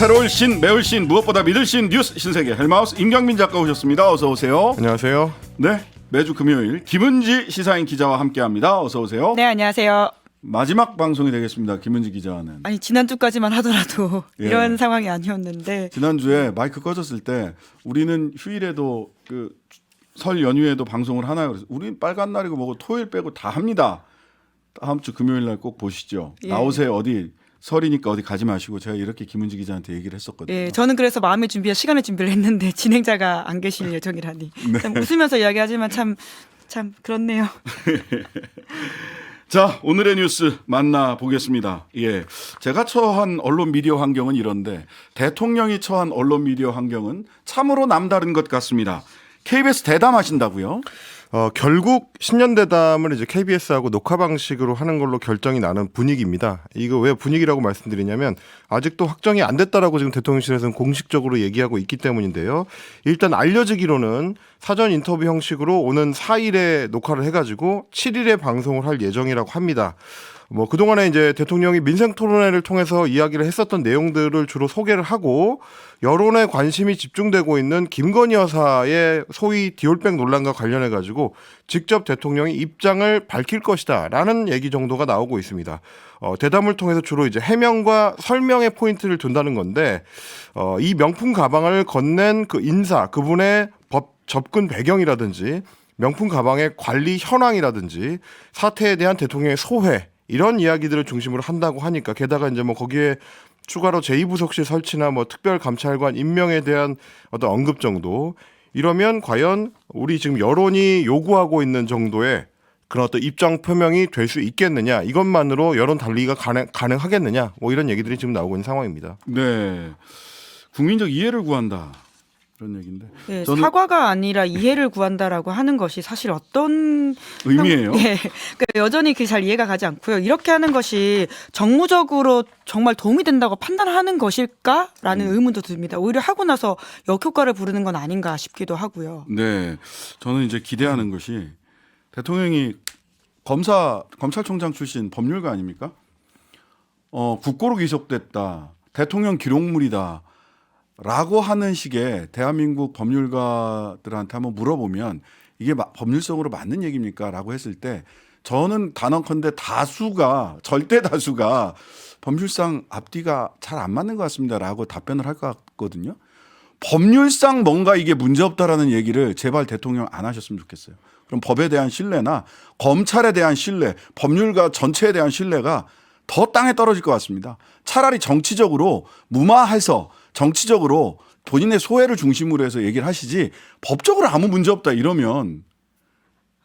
새로울 신, 매울 신, 무엇보다 믿을 신 뉴스 신세계 헬마우스 임경민 작가 오셨습니다. 어서 오세요. 안녕하세요. 네, 매주 금요일 김은지 시사인 기자와 함께합니다. 어서 오세요. 네, 안녕하세요. 마지막 방송이 되겠습니다. 김은지 기자와는. 아니 지난주까지만 하더라도 예. 이런 상황이 아니었는데 지난주에 마이크 꺼졌을 때 우리는 휴일에도 설 연휴에도 방송을 하나요? 그래서 우린 빨간 날이고 뭐고 토요일 빼고 다 합니다. 다음 주 금요일 날 꼭 보시죠. 예. 나오세요. 어디 설이니까 어디 가지 마시고 제가 이렇게 김은지 기자한테 얘기를 했었거든요. 예, 저는 그래서 마음의 준비와 시간의 준비를 했는데 진행자가 안 계실 예정이라니 참 웃으면서 이야기하지만 참 그렇네요. 자, 오늘의 뉴스 만나보겠습니다. 예. 제가 처한 언론 미디어 환경은 이런데 대통령이 처한 언론 미디어 환경은 참으로 남다른 것 같습니다. KBS 대담하신다고요? 결국 신년대담을 이제 KBS하고 녹화 방식으로 하는 걸로 결정이 나는 분위기입니다. 이거 왜 분위기라고 말씀드리냐면 아직도 확정이 안 됐다라고 지금 대통령실에서는 공식적으로 얘기하고 있기 때문인데요. 일단 알려지기로는 사전 인터뷰 형식으로 오는 4일에 녹화를 해가지고 7일에 방송을 할 예정이라고 합니다. 뭐 그동안에 이제 대통령이 민생 토론회를 통해서 이야기를 했었던 내용들을 주로 소개를 하고 여론의 관심이 집중되고 있는 김건희 여사의 소위 디올백 논란과 관련해 가지고 직접 대통령이 입장을 밝힐 것이다라는 얘기 정도가 나오고 있습니다. 대담을 통해서 주로 이제 해명과 설명의 포인트를 둔다는 건데 이 명품 가방을 건넨 그 인사 그분의 법 접근 배경이라든지 명품 가방의 관리 현황이라든지 사태에 대한 대통령의 소회 이런 이야기들을 중심으로 한다고 하니까 게다가 이제 뭐 거기에 추가로 제2부속실 설치나 뭐 특별감찰관 임명에 대한 어떤 언급 정도 이러면 과연 우리 지금 여론이 요구하고 있는 정도의 그런 어떤 입장 표명이 될 수 있겠느냐 이것만으로 여론 달리기가 가능하겠느냐 뭐 이런 얘기들이 지금 나오고 있는 상황입니다. 네. 국민적 이해를 구한다. 그런 얘기인데. 예, 저는 사과가 아니라 이해를 구한다라고 하는 것이 사실 어떤 의미예요? 예, 그러니까 여전히 그게 잘 이해가 가지 않고요. 이렇게 하는 것이 정무적으로 정말 도움이 된다고 판단하는 것일까라는 의문도 듭니다. 오히려 하고 나서 역효과를 부르는 건 아닌가 싶기도 하고요. 네. 저는 이제 기대하는 것이 대통령이 검찰총장 출신 법률가 아닙니까? 국고로 기소됐다. 대통령 기록물이다. 라고 하는 식의 대한민국 법률가들한테 한번 물어보면 이게 법률성으로 맞는 얘기입니까? 라고 했을 때 저는 단언컨대 절대 다수가 법률상 앞뒤가 잘 안 맞는 것 같습니다. 라고 답변을 할 것 같거든요. 법률상 뭔가 이게 문제없다라는 얘기를 제발 대통령 안 하셨으면 좋겠어요. 그럼 법에 대한 신뢰나 검찰에 대한 신뢰, 법률가 전체에 대한 신뢰가 더 땅에 떨어질 것 같습니다. 차라리 정치적으로 무마해서 정치적으로 본인의 소회를 중심으로 해서 얘기를 하시지 법적으로 아무 문제 없다 이러면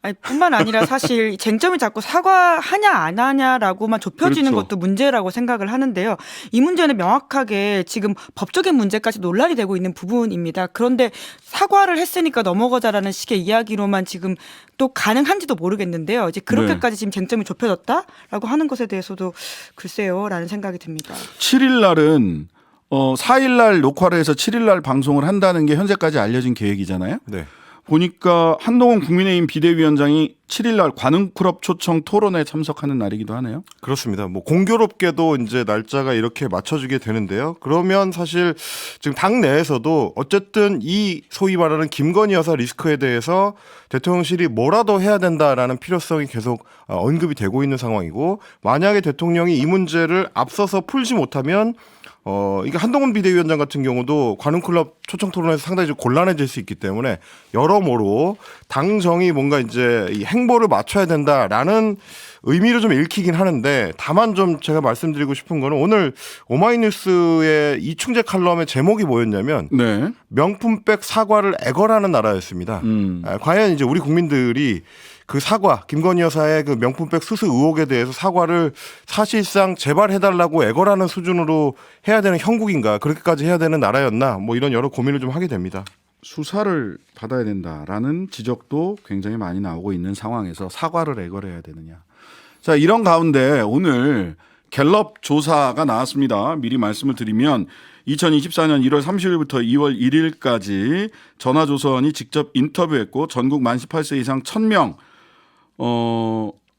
아니, 뿐만 아니라 사실 쟁점이 자꾸 사과하냐 안 하냐라고만 좁혀지는 그렇죠. 것도 문제라고 생각을 하는데요. 이 문제는 명확하게 지금 법적인 문제까지 논란이 되고 있는 부분입니다. 그런데 사과를 했으니까 넘어가자라는 식의 이야기로만 지금 또 가능한지도 모르겠는데요. 이제 그렇게까지 지금 쟁점이 좁혀졌다라고 하는 것에 대해서도 글쎄요라는 생각이 듭니다. 7일 날은 4일 날 녹화를 해서 7일 날 방송을 한다는 게 현재까지 알려진 계획이잖아요. 네. 보니까 한동훈 국민의힘 비대위원장이 7일 날 관훈클럽 초청 토론회에 참석하는 날이기도 하네요. 그렇습니다. 뭐 공교롭게도 이제 날짜가 이렇게 맞춰지게 되는데요. 그러면 사실 지금 당 내에서도 어쨌든 이 소위 말하는 김건희 여사 리스크에 대해서 대통령실이 뭐라도 해야 된다라는 필요성이 계속 언급이 되고 있는 상황이고 만약에 대통령이 이 문제를 앞서서 풀지 못하면 이게 한동훈 비대위원장 같은 경우도 관훈클럽 초청 토론에서 상당히 좀 곤란해질 수 있기 때문에 여러모로 당정이 뭔가 이제 이 행보를 맞춰야 된다라는 의미를 좀 읽히긴 하는데 다만 좀 제가 말씀드리고 싶은 거는 오늘 오마이뉴스의 이충재 칼럼의 제목이 뭐였냐면 네. 명품백 사과를 애걸하는 나라였습니다. 과연 이제 우리 국민들이 그 사과, 김건희 여사의 그 명품백 수수 의혹에 대해서 사과를 사실상 재발해달라고 애걸하는 수준으로 해야 되는 형국인가, 그렇게까지 해야 되는 나라였나, 뭐 이런 여러 고민을 좀 하게 됩니다. 수사를 받아야 된다라는 지적도 굉장히 많이 나오고 있는 상황에서 사과를 애걸해야 되느냐. 자, 이런 가운데 오늘 갤럽 조사가 나왔습니다. 미리 말씀을 드리면 2024년 1월 30일부터 2월 1일까지 전화조선이 직접 인터뷰했고 전국 만 18세 이상 1000명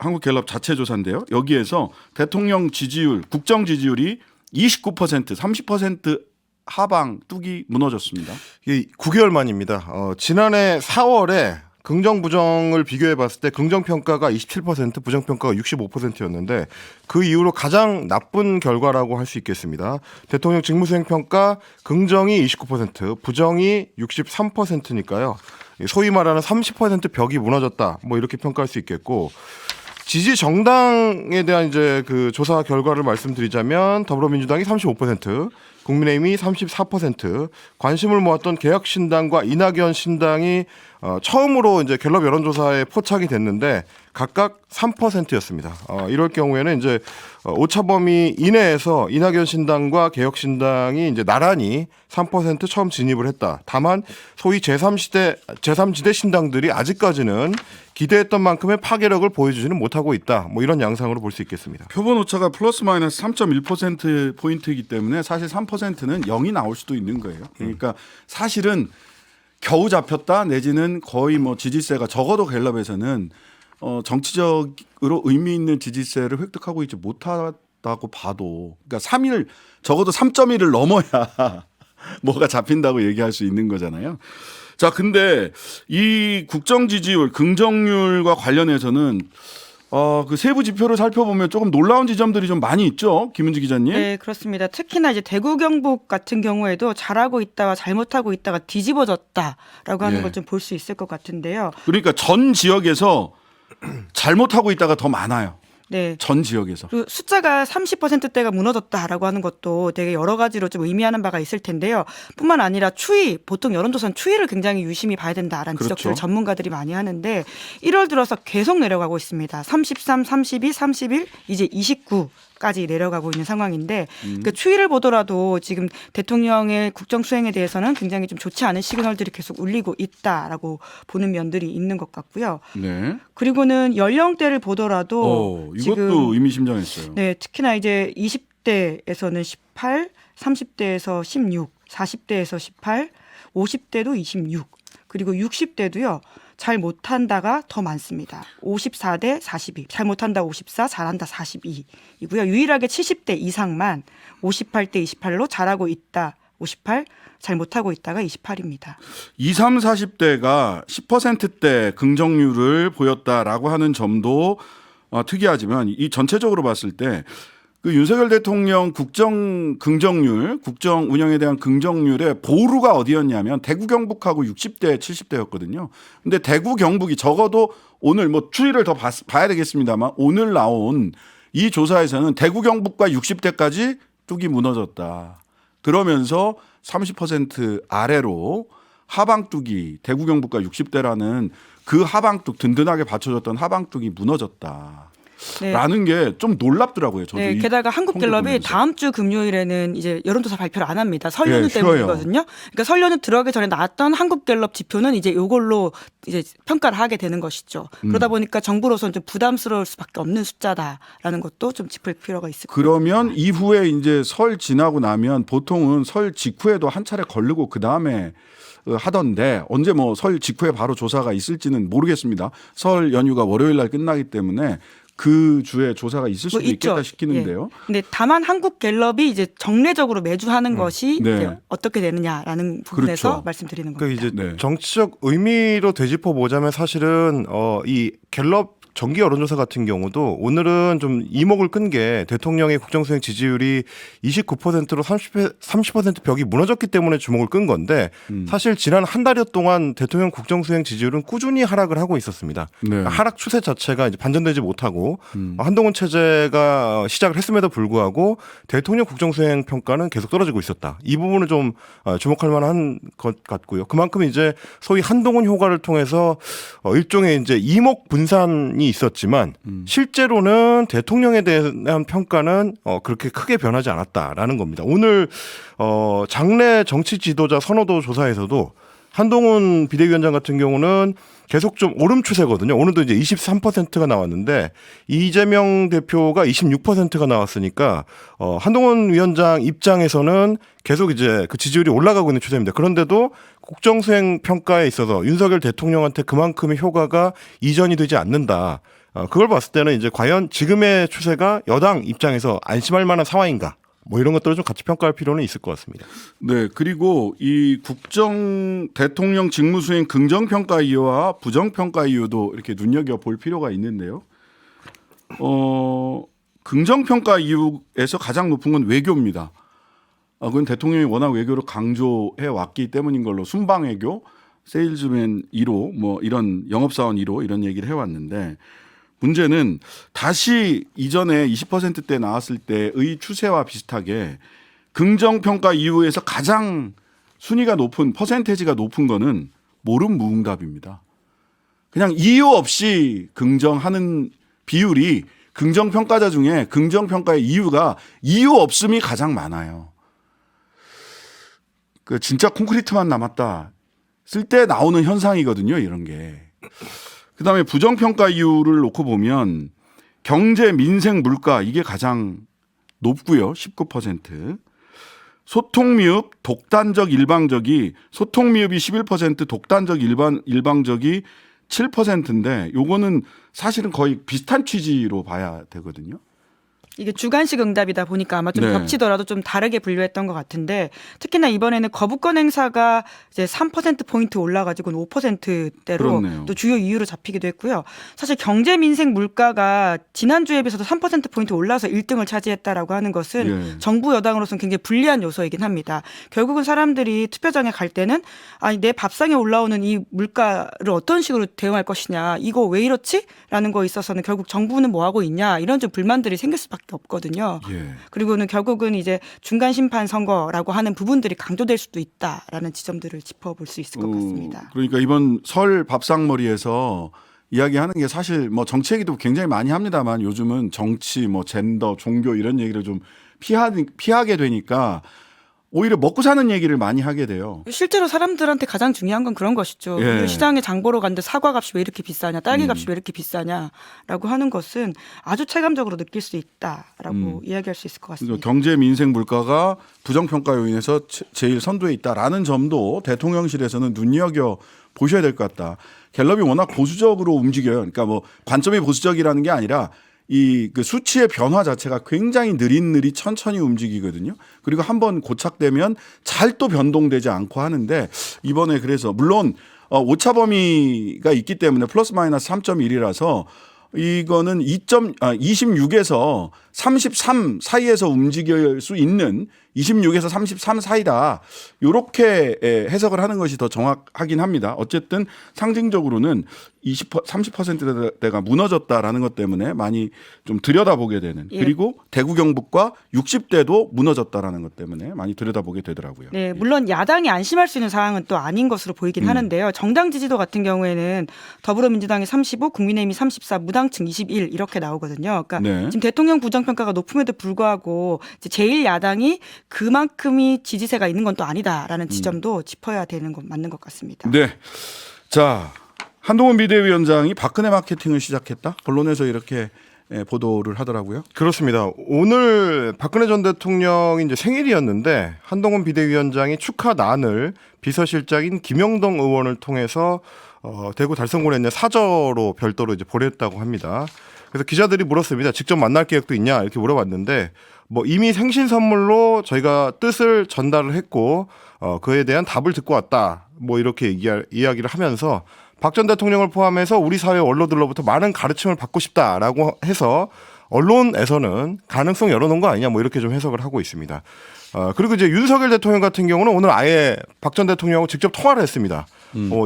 한국갤럽 자체 조사인데요. 여기에서 대통령 지지율, 국정 지지율이 29%, 30% 하방 뚝이 무너졌습니다. 이 9개월 만입니다. 지난해 4월에 긍정 부정을 비교해 봤을 때 긍정 평가가 27%, 부정 평가가 65%였는데 그 이후로 가장 나쁜 결과라고 할 수 있겠습니다. 대통령 직무수행 평가 긍정이 29%, 부정이 63%니까요. 소위 말하는 30% 벽이 무너졌다. 뭐 이렇게 평가할 수 있겠고 지지 정당에 대한 이제 그 조사 결과를 말씀드리자면 더불어민주당이 35%, 국민의힘이 34%, 관심을 모았던 개혁신당과 이낙연 신당이 처음으로 이제 갤럽 여론조사에 포착이 됐는데 각각 3%였습니다. 이럴 경우에는 이제 오차범위 이내에서 이낙연 신당과 개혁신당이 이제 나란히 3% 처음 진입을 했다. 다만 소위 제3지대 신당들이 아직까지는 기대했던 만큼의 파괴력을 보여주지는 못하고 있다. 뭐 이런 양상으로 볼 수 있겠습니다. 표본 오차가 플러스 마이너스 3.1% 포인트이기 때문에 사실 3%는 0이 나올 수도 있는 거예요. 그러니까 사실은 겨우 잡혔다 내지는 거의 뭐 지지세가 적어도 갤럽에서는 정치적으로 의미 있는 지지세를 획득하고 있지 못하다고 봐도 그러니까 3일 적어도 3.1을 넘어야 뭐가 잡힌다고 얘기할 수 있는 거잖아요. 자, 근데 이 국정 지지율, 긍정률과 관련해서는 그 세부 지표를 살펴보면 조금 놀라운 지점들이 좀 많이 있죠, 김은지 기자님. 네, 그렇습니다. 특히나 이제 대구 경북 같은 경우에도 잘하고 있다가 잘못하고 있다가 뒤집어졌다라고 하는 예. 걸 좀 볼 수 있을 것 같은데요. 그러니까 전 지역에서 잘못하고 있다가 더 많아요. 네. 전 지역에서. 그 숫자가 30%대가 무너졌다라고 하는 것도 되게 여러 가지로 좀 의미하는 바가 있을 텐데요. 뿐만 아니라 추이, 보통 여론조사는 추이를 굉장히 유심히 봐야 된다라는 그렇죠. 지적들을 전문가들이 많이 하는데 1월 들어서 계속 내려가고 있습니다. 33, 32, 31, 이제 29까지 내려가고 있는 상황인데 그 추이를 보더라도 지금 대통령의 국정 수행에 대해서는 굉장히 좀 좋지 않은 시그널들이 계속 울리고 있다라고 보는 면들이 있는 것 같고요. 네. 그리고는 연령대를 보더라도 이것도 지금 의미심장했어요. 네, 특히나 이제 20대에서는 18, 30대에서 16, 40대에서 18, 50대도 26, 그리고 60대도요. 잘 못한다가 더 많습니다. 54대 42, 잘 못한다 54, 잘한다 42이고요. 유일하게 70대 이상만 58대 28로 잘하고 있다 58, 잘 못하고 있다가 28입니다. 20, 30, 40대가 10%대 긍정률을 보였다라고 하는 점도 특이하지만 이 전체적으로 봤을 때 그 윤석열 대통령 국정 긍정률, 국정 운영에 대한 긍정률의 보루가 어디였냐면 대구 경북하고 60대, 70대였거든요. 근데 대구 경북이 적어도 오늘 뭐 추이를 더 봐야 되겠습니다만 오늘 나온 이 조사에서는 대구 경북과 60대까지 뚝이 무너졌다. 그러면서 30% 아래로 하방뚝이 대구 경북과 60대라는 그 하방뚝 든든하게 받쳐줬던 하방뚝이 무너졌다. 네. 라는 게 좀 놀랍더라고요. 저도 네, 게다가 한국갤럽이 다음 주 금요일에는 이제 여론조사 발표를 안 합니다. 설 연휴 때문이거든요. 그러니까 설 연휴 들어가기 전에 나왔던 한국갤럽 지표는 이제 이걸로 이제 평가를 하게 되는 것이죠. 그러다 보니까 정부로서는 좀 부담스러울 수밖에 없는 숫자다라는 것도 좀 짚을 필요가 있을 것 같습니다. 그러면 이후에 이제 설 지나고 나면 보통은 설 직후에도 한 차례 거르고 그 다음에 하던데 언제 뭐 설 직후에 바로 조사가 있을지는 모르겠습니다. 설 연휴가 월요일 날 끝나기 때문에 그 주에 조사가 있을 수도 있겠다 싶기는데요. 예. 근데 다만 한국갤럽이 이제 정례적으로 매주 하는 것이 네. 이제 어떻게 되느냐라는 부분에서 그렇죠. 말씀드리는 그러니까 겁니다. 이제 네. 정치적 의미로 되짚어 보자면 사실은 이 갤럽 정기 여론조사 같은 경우도 오늘은 좀 이목을 끈 게 대통령의 국정수행 지지율이 29%로 30% 벽이 무너졌기 때문에 주목을 끈 건데 사실 지난 한 달여 동안 대통령 국정수행 지지율은 꾸준히 하락을 하고 있었습니다. 네. 그러니까 하락 추세 자체가 이제 반전되지 못하고 한동훈 체제가 시작을 했음에도 불구하고 대통령 국정수행 평가는 계속 떨어지고 있었다. 이 부분을 좀 주목할 만한 것 같고요. 그만큼 이제 소위 한동훈 효과를 통해서 일종의 이제 이목 분산이 있었지만 실제로는 대통령에 대한 평가는 그렇게 크게 변하지 않았다라는 겁니다. 오늘 장내 정치 지도자 선호도 조사에서도 한동훈 비대위원장 같은 경우는 계속 좀 오름 추세거든요. 오늘도 이제 23%가 나왔는데 이재명 대표가 26%가 나왔으니까 한동훈 위원장 입장에서는 계속 이제 그 지지율이 올라가고 있는 추세입니다. 그런데도 국정수행 평가에 있어서 윤석열 대통령한테 그만큼의 효과가 이전이 되지 않는다. 그걸 봤을 때는 이제 과연 지금의 추세가 여당 입장에서 안심할 만한 상황인가? 뭐 이런 것들을 좀 같이 평가할 필요는 있을 것 같습니다. 네, 그리고 이 국정 대통령 직무수행 긍정평가 이유와 부정평가 이유도 이렇게 눈여겨볼 필요가 있는데요. 긍정평가 이유에서 가장 높은 건 외교입니다. 그건 대통령이 워낙 외교를 강조해 왔기 때문인 걸로 순방외교, 세일즈맨 1호, 뭐 이런 영업사원 1호 이런 얘기를 해왔는데 문제는 다시 이전에 20%대 나왔을 때의 추세와 비슷하게 긍정평가 이후에서 가장 순위가 높은 퍼센테이지가 높은 거는 모름 무응답입니다. 그냥 이유 없이 긍정하는 비율이 긍정평가자 중에 긍정평가의 이유가 이유 없음이 가장 많아요. 그 진짜 콘크리트만 남았다 쓸 때 나오는 현상이거든요. 이런 게. 그다음에 부정평가 이유를 놓고 보면 경제, 민생, 물가 이게 가장 높고요. 19%. 소통 미흡, 독단적, 일방적이 소통 미흡이 11%, 독단적, 일방적이 7%인데 요거는 사실은 거의 비슷한 취지로 봐야 되거든요. 이게 주관식 응답이다 보니까 아마 좀 네. 겹치더라도 좀 다르게 분류했던 것 같은데 특히나 이번에는 거부권 행사가 이제 3%포인트 올라가지고 5%대로 그렇네요. 또 주요 이유로 잡히기도 했고요. 사실 경제, 민생, 물가가 지난주에 비해서도 3%포인트 올라서 1등을 차지했다라고 하는 것은 예. 정부 여당으로서는 굉장히 불리한 요소이긴 합니다. 결국은 사람들이 투표장에 갈 때는 아니 내 밥상에 올라오는 이 물가를 어떤 식으로 대응할 것이냐 이거 왜 이렇지? 라는 거에 있어서는 결국 정부는 뭐 하고 있냐 이런 좀 불만들이 생길 수밖에 없거든요. 예. 그리고는 결국은 이제 중간 심판 선거라고 하는 부분들이 강조될 수도 있다라는 지점들을 짚어볼 수 있을 것 같습니다. 그러니까 이번 설 밥상머리에서 이야기하는 게 사실 뭐 정치 얘기도 굉장히 많이 합니다만 요즘은 정치, 뭐 젠더, 종교 이런 얘기를 좀 피하게 되니까 오히려 먹고 사는 얘기를 많이 하게 돼요. 실제로 사람들한테 가장 중요한 건 그런 것이죠. 예. 시장에 장 보러 갔는데 사과 값이 왜 이렇게 비싸냐, 딸기 값이 왜 이렇게 비싸냐라고 하는 것은 아주 체감적으로 느낄 수 있다라고 이야기할 수 있을 것 같습니다. 경제, 민생, 물가가 부정평가 요인에서 제일 선두에 있다라는 점도 대통령실에서는 눈여겨 보셔야 될 것 같다. 갤럽이 워낙 보수적으로 움직여요. 그러니까 뭐 관점이 보수적이라는 게 아니라 이 그 수치의 변화 자체가 굉장히 느릿느릿 천천히 움직이거든요. 그리고 한번 고착되면 잘 또 변동되지 않고 하는데 이번에 그래서 물론 오차 범위가 있기 때문에 플러스 마이너스 3.1이라서 이거는 26에서 33 사이에서 움직일 수 있는 26에서 33 사이다. 이렇게 해석을 하는 것이 더 정확하긴 합니다. 어쨌든 상징적으로는 30%대가 무너졌다라는 것 때문에 많이 좀 들여다보게 되는. 예. 그리고 대구 경북과 60대도 무너졌다라는 것 때문에 많이 들여다보게 되더라고요. 네, 물론 야당이 안심할 수 있는 상황은 또 아닌 것으로 보이긴 하는데요. 정당 지지도 같은 경우에는 더불어민주당이 35, 국민의힘이 34, 무당층 21 이렇게 나오거든요. 그러니까 네. 지금 대통령 부정평가가 높음에도 불구하고 이제 제1야당이 그만큼이 지지세가 있는 건 또 아니다라는 지점도 짚어야 되는 건 맞는 것 같습니다. 네. 자, 한동훈 비대위원장이 박근혜 마케팅을 시작했다. 언론에서 이렇게 보도를 하더라고요. 그렇습니다. 오늘 박근혜 전 대통령이 이제 생일이었는데 한동훈 비대위원장이 축하난을 비서실장인 김영동 의원을 통해서 대구 달성군에 있는 사저로 별도로 이제 보냈다고 합니다. 그래서 기자들이 물었습니다. 직접 만날 계획도 있냐 이렇게 물어봤는데 뭐 이미 생신 선물로 저희가 뜻을 전달을 했고 그에 대한 답을 듣고 왔다. 뭐 이렇게 이야기를 하면서 박 전 대통령을 포함해서 우리 사회 언론들로부터 많은 가르침을 받고 싶다라고 해서 언론에서는 가능성 열어놓은 거 아니냐 뭐 이렇게 좀 해석을 하고 있습니다. 그리고 이제 윤석열 대통령 같은 경우는 오늘 아예 박 전 대통령하고 직접 통화를 했습니다.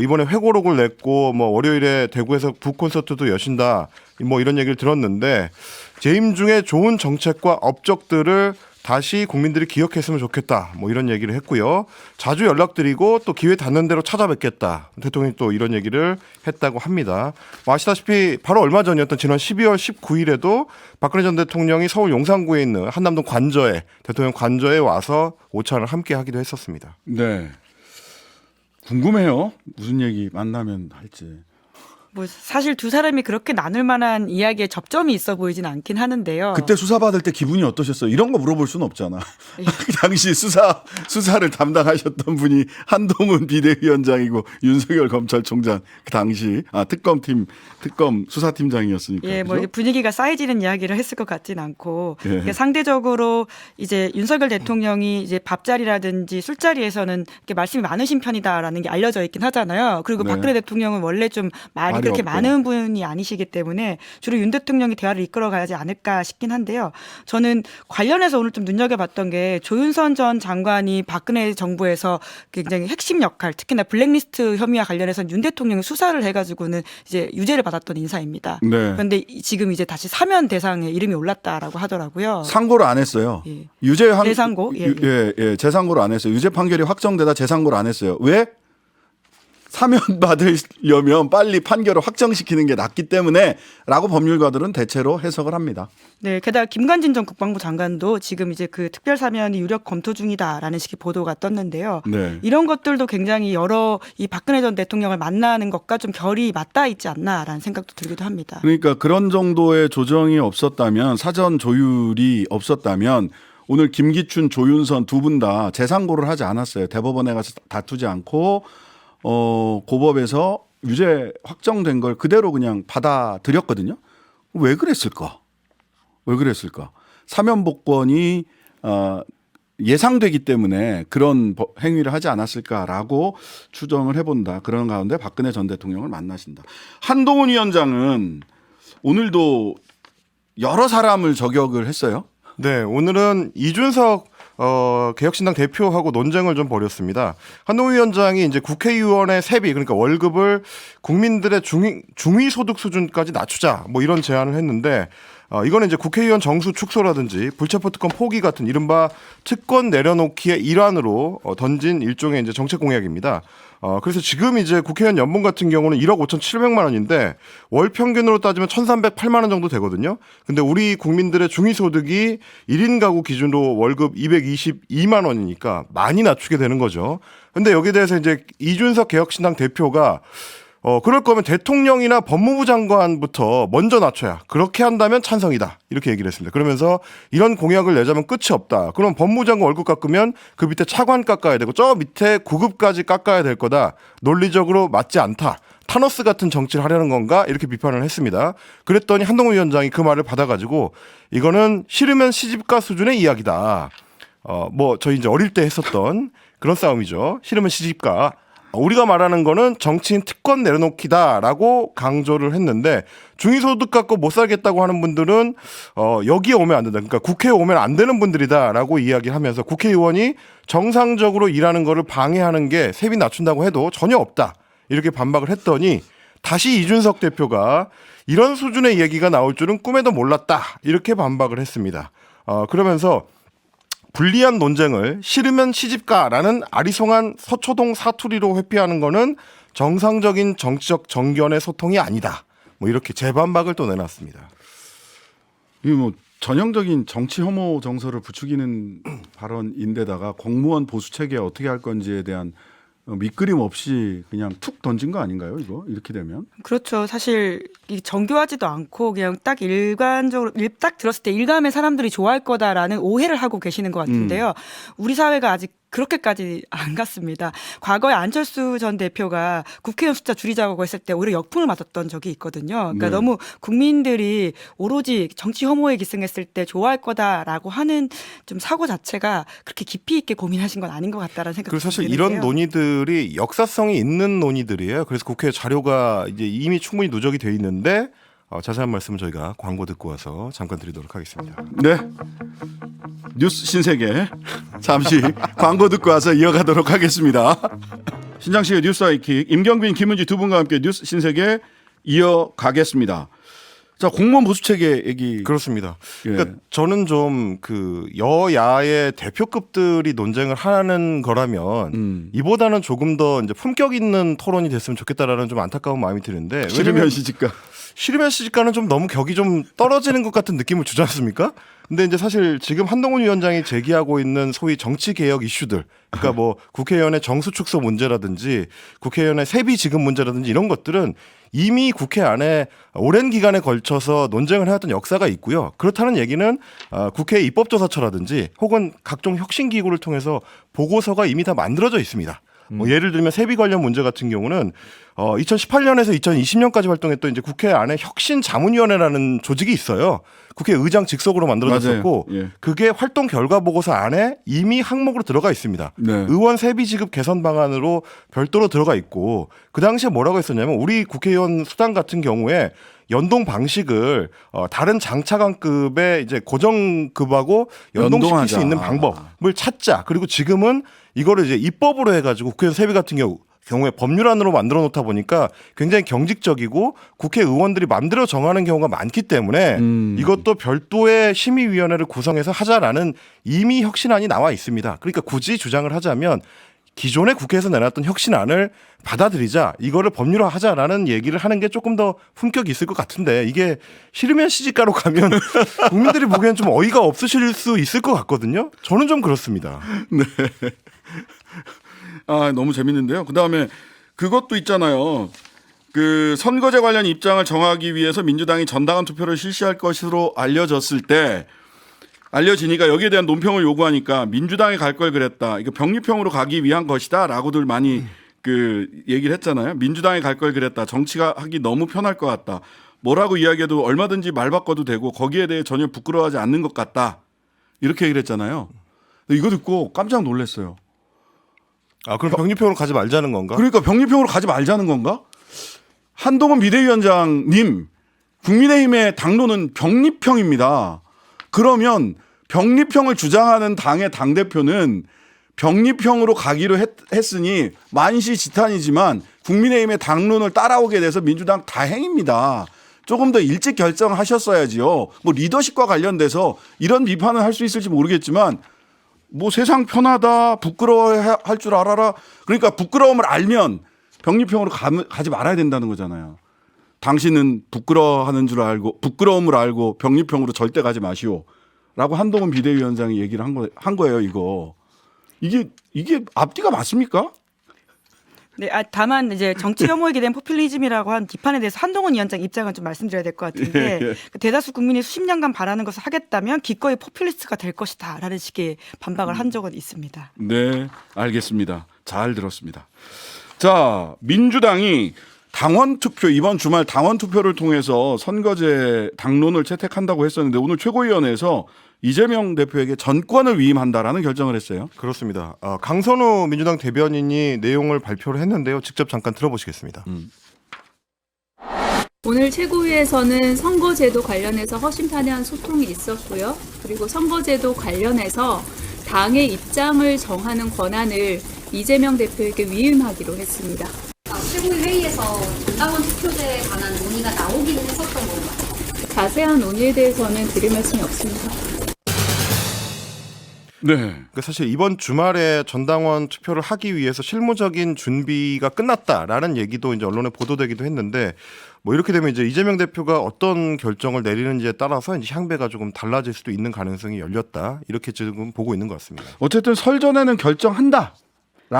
이번에 회고록을 냈고 뭐 월요일에 대구에서 북콘서트도 여신다 뭐 이런 얘기를 들었는데 재임 중에 좋은 정책과 업적들을 다시 국민들이 기억했으면 좋겠다. 뭐 이런 얘기를 했고요. 자주 연락드리고 또 기회 닿는 대로 찾아뵙겠다. 대통령이 또 이런 얘기를 했다고 합니다. 뭐 아시다시피 바로 얼마 전이었던 지난 12월 19일에도 박근혜 전 대통령이 서울 용산구에 있는 한남동 관저에 대통령 관저에 와서 오찬을 함께 하기도 했었습니다. 네. 궁금해요. 무슨 얘기 만나면 할지. 뭐 사실 두 사람이 그렇게 나눌 만한 이야기에 접점이 있어 보이진 않긴 하는데요. 그때 수사 받을 때 기분이 어떠셨어요? 이런 거 물어볼 수는 없잖아. 그 당시 수사를 담당하셨던 분이 한동훈 비대위원장이고 윤석열 검찰총장 그 당시 특검 수사팀장이었으니까. 예, 뭐 그죠? 분위기가 쌓이지는 이야기를 했을 것 같진 않고 예. 그러니까 상대적으로 이제 윤석열 대통령이 이제 밥자리라든지 술자리에서는 이렇게 말씀이 많으신 편이다라는 게 알려져 있긴 하잖아요. 그리고 네. 박근혜 대통령은 원래 좀 말이 그렇게 없고. 많은 분이 아니시기 때문에 주로 윤 대통령이 대화를 이끌어가야지 않을까 싶긴 한데요. 저는 관련해서 오늘 좀 눈여겨봤던 게 조윤선 전 장관이 박근혜 정부에서 굉장히 핵심 역할, 특히나 블랙리스트 혐의와 관련해서 윤 대통령이 수사를 해가지고는 이제 유죄를 받았던 인사입니다. 네. 그런데 지금 이제 다시 사면 대상에 이름이 올랐다라고 하더라고요. 상고를 안 했어요. 예. 재상고? 재상고를 안 했어요. 유죄 판결이 확정되다 재상고를 안 했어요. 왜? 사면 받으려면 빨리 판결을 확정시키는 게 낫기 때문에라고 법률가들은 대체로 해석을 합니다. 네, 게다가 김관진 전 국방부 장관도 지금 이제 그 특별 사면이 유력 검토 중이다라는 식의 보도가 떴는데요. 네. 이런 것들도 굉장히 여러 이 박근혜 전 대통령을 만나는 것과 좀 결이 맞닿아 있지 않나라는 생각도 들기도 합니다. 그러니까 그런 정도의 조정이 없었다면 사전 조율이 없었다면 오늘 김기춘, 조윤선 두 분 다 재상고를 하지 않았어요. 대법원에 가서 다투지 않고 고법에서 유죄 확정된 걸 그대로 그냥 받아들였거든요. 왜 그랬을까? 왜 그랬을까? 사면 복권이 예상되기 때문에 그런 행위를 하지 않았을까라고 추정을 해본다. 그런 가운데 박근혜 전 대통령을 만나신다. 한동훈 위원장은 오늘도 여러 사람을 저격을 했어요. 네, 오늘은 이준석 개혁신당 대표하고 논쟁을 좀 벌였습니다. 한동훈 위원장이 이제 국회의원의 세비, 그러니까 월급을 국민들의 중위 소득 수준까지 낮추자, 뭐 이런 제안을 했는데, 이거는 이제 국회의원 정수 축소라든지 불체포 특권 포기 같은 이른바 특권 내려놓기의 일환으로 던진 일종의 이제 정책 공약입니다. 그래서 지금 이제 국회의원 연봉 같은 경우는 1억 5,700만 원인데 월 평균으로 따지면 1,308만 원 정도 되거든요. 근데 우리 국민들의 중위소득이 1인 가구 기준으로 월급 222만 원이니까 많이 낮추게 되는 거죠. 근데 여기에 대해서 이제 이준석 개혁신당 대표가 그럴 거면 대통령이나 법무부 장관부터 먼저 낮춰야 그렇게 한다면 찬성이다 이렇게 얘기를 했습니다. 그러면서 이런 공약을 내자면 끝이 없다. 그럼 법무부 장관 월급 깎으면 그 밑에 차관 깎아야 되고 저 밑에 구급까지 깎아야 될 거다. 논리적으로 맞지 않다. 타노스 같은 정치를 하려는 건가 이렇게 비판을 했습니다. 그랬더니 한동훈 위원장이 그 말을 받아가지고 이거는 싫으면 시집가 수준의 이야기다. 뭐 저희 이제 어릴 때 했었던 그런 싸움이죠. 싫으면 시집가. 우리가 말하는 거는 정치인 특권 내려놓기다라고 강조를 했는데 중위소득 갖고 못 살겠다고 하는 분들은 여기에 오면 안 된다. 그러니까 국회에 오면 안 되는 분들이다라고 이야기를 하면서 국회의원이 정상적으로 일하는 거를 방해하는 게 세비 낮춘다고 해도 전혀 없다. 이렇게 반박을 했더니 다시 이준석 대표가 이런 수준의 얘기가 나올 줄은 꿈에도 몰랐다. 이렇게 반박을 했습니다. 그러면서 불리한 논쟁을 싫으면 시집가라는 아리송한 서초동 사투리로 회피하는 거는 정상적인 정치적 정견의 소통이 아니다. 뭐 이렇게 재반박을 또 내놨습니다. 이 뭐 전형적인 정치 혐오 정서를 부추기는 발언인데다가 공무원 보수 체계 어떻게 할 건지에 대한 밑그림 없이 그냥 툭 던진 거 아닌가요? 이거 이렇게 되면 그렇죠. 사실 정교하지도 않고 그냥 딱 일관적으로 딱 들었을 때 일감의 사람들이 좋아할 거다라는 오해를 하고 계시는 것 같은데요. 우리 사회가 아직 그렇게까지 안 갔습니다. 과거에 안철수 전 대표가 국회의원 숫자 줄이자고 했을 때 오히려 역풍을 맞았던 적이 있거든요. 그러니까 네. 너무 국민들이 오로지 정치 혐오에 기승했을 때 좋아할 거다라고 하는 좀 사고 자체가 그렇게 깊이 있게 고민하신 건 아닌 것 같다라는 생각이 그리고 사실 드는데요. 이런 논의들이 역사성이 있는 논의들이에요. 그래서 국회 자료가 이제 이미 충분히 누적이 돼 있는데 자세한 말씀은 저희가 광고 듣고 와서 잠깐 드리도록 하겠습니다. 네 뉴스 신세계 잠시 광고 듣고 와서 이어가도록 하겠습니다. 신장식의 뉴스 하이킥 임경빈, 김은지 두 분과 함께 뉴스 신세계 이어가겠습니다. 자, 공무원 보수 체계 얘기. 그렇습니다. 예. 그러니까 저는 좀 그 여야의 대표급들이 논쟁을 하는 거라면 이보다는 조금 더 이제 품격 있는 토론이 됐으면 좋겠다라는 좀 안타까운 마음이 드는데 싫으면 시집가. 싫으면 시집가는 좀 너무 격이 좀 떨어지는 것 같은 느낌을 주지 않습니까? 근데 이제 사실 지금 한동훈 위원장이 제기하고 있는 소위 정치 개혁 이슈들, 그러니까 뭐 국회의원의 정수축소 문제라든지 국회의원의 세비 지급 문제라든지 이런 것들은 이미 국회 안에 오랜 기간에 걸쳐서 논쟁을 해왔던 역사가 있고요. 그렇다는 얘기는 국회 입법조사처라든지 혹은 각종 혁신기구를 통해서 보고서가 이미 다 만들어져 있습니다. 뭐 예를 들면 세비 관련 문제 같은 경우는 2018년에서 2020년까지 활동했던 이제 국회 안에 혁신자문위원회라는 조직이 있어요. 국회 의장 직속으로 만들어졌었고 맞아요. 예. 그게 활동 결과 보고서 안에 이미 항목으로 들어가 있습니다. 네. 의원 세비 지급 개선 방안으로 별도로 들어가 있고 그 당시에 뭐라고 했었냐면 우리 국회의원 수당 같은 경우에 연동 방식을 다른 장차관급의 이제 고정급하고 연동시킬 연동하자. 수 있는 방법을 찾자. 그리고 지금은 이거를 이제 입법으로 해가지고 국회의원 세비 같은 경우에 법률안으로 만들어 놓다 보니까 굉장히 경직적이고 국회의원들이 마음대로 정하는 경우가 많기 때문에 이것도 별도의 심의위원회를 구성해서 하자라는 이미 혁신안이 나와 있습니다. 그러니까 굳이 주장을 하자면 기존의 국회에서 내놨던 혁신안을 받아들이자, 이거를 법률화하자라는 얘기를 하는 게 조금 더 품격이 있을 것 같은데 이게 싫으면 시집가로 가면 국민들이 보기엔 좀 어이가 없으실 수 있을 것 같거든요. 저는 좀 그렇습니다. 아, 너무 재밌는데요. 그다음에 그것도 있잖아요. 그 선거제 관련 입장을 정하기 위해서 민주당이 전당원 투표를 실시할 것으로 알려지니까 여기에 대한 논평을 요구하니까 민주당에 갈 걸 그랬다. 이거 병립형으로 가기 위한 것이다라고들 많이 그 얘기를 했잖아요. 민주당에 갈 걸 그랬다. 정치가 하기 너무 편할 것 같다. 뭐라고 이야기해도 얼마든지 말 바꿔도 되고 거기에 대해 전혀 부끄러워하지 않는 것 같다. 이렇게 얘기를 했잖아요. 이거 듣고 깜짝 놀랐어요. 아, 그럼 병립형으로 가지 말자는 건가? 그러니까 병립형으로 가지 말자는 건가? 한동훈 비대위원장님, 국민의힘의 당론은 병립형입니다. 그러면 병립형을 주장하는 당의 당대표는 병립형으로 가기로 했으니 만시지탄이지만 국민의힘의 당론을 따라오게 돼서 민주당 다행입니다. 조금 더 일찍 결정하셨어야지요. 뭐 리더십과 관련돼서 이런 비판을 할 수 있을지 모르겠지만 뭐 세상 편하다, 부끄러워할 줄 알아라. 그러니까 부끄러움을 알면 병립형으로 가지 말아야 된다는 거잖아요. 당신은 부끄러워하는 줄 알고 부끄러움을 알고 병립형으로 절대 가지 마시오. 라고 한동훈 비대위원장이 얘기를 한 거예요, 이거. 이게 앞뒤가 맞습니까? 네, 다만 이제 정치 혐오에 기댄 포퓰리즘이라고 한 비판에 대해서 한동훈 위원장 입장을 좀 말씀드려야 될 것 같은데 예. 대다수 국민이 수십 년간 바라는 것을 하겠다면 기꺼이 포퓰리스트가 될 것이다라는 식의 반박을 한 적은 있습니다. 네, 알겠습니다. 잘 들었습니다. 자, 민주당이 당원 투표, 이번 주말 당원 투표를 통해서 선거제 당론을 채택한다고 했었는데 오늘 최고위원회에서 이재명 대표에게 전권을 위임한다라는 결정을 했어요. 그렇습니다. 강선우 민주당 대변인이 내용을 발표를 했는데요. 직접 잠깐 들어보시겠습니다. 오늘 최고위에서는 선거제도 관련해서 허심탄회한 소통이 있었고요. 그리고 선거제도 관련해서 당의 입장을 정하는 권한을 이재명 대표에게 위임하기로 했습니다. 최고위 회의에서 당원 투표제에 관한 논의가 나오기는 했었던 건가요? 자세한 논의에 대해서는 드릴 말씀이 없습니다. 네. 그러니까 사실 이번 주말에 전당원 투표를 하기 위해서 실무적인 준비가 끝났다라는 얘기도 이제 언론에 보도되기도 했는데 뭐 이렇게 되면 이제 이재명 대표가 어떤 결정을 내리는지에 따라서 이제 향배가 조금 달라질 수도 있는 가능성이 열렸다. 이렇게 지금 보고 있는 것 같습니다. 어쨌든 설 전에는 결정한다라는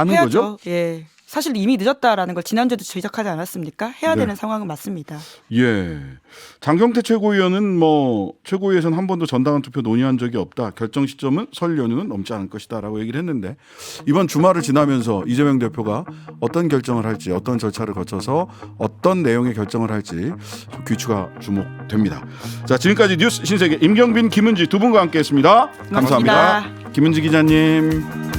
해야죠. 거죠. 예. 사실 이미 늦었다라는 걸 지난주에도 지적하지 않았습니까? 해야 네. 되는 상황은 맞습니다. 예. 장경태 최고위원은 뭐 최고위에서는 한 번도 전당원 투표 논의한 적이 없다. 결정 시점은 설 연휴는 넘지 않을 것이다라고 얘기를 했는데 이번 주말을 지나면서 이재명 대표가 어떤 결정을 할지 어떤 절차를 거쳐서 어떤 내용의 결정을 할지 귀추가 주목됩니다. 자, 지금까지 뉴스 신세계 임경빈, 김은지 두 분과 함께했습니다. 감사합니다. 고맙습니다. 김은지 기자님.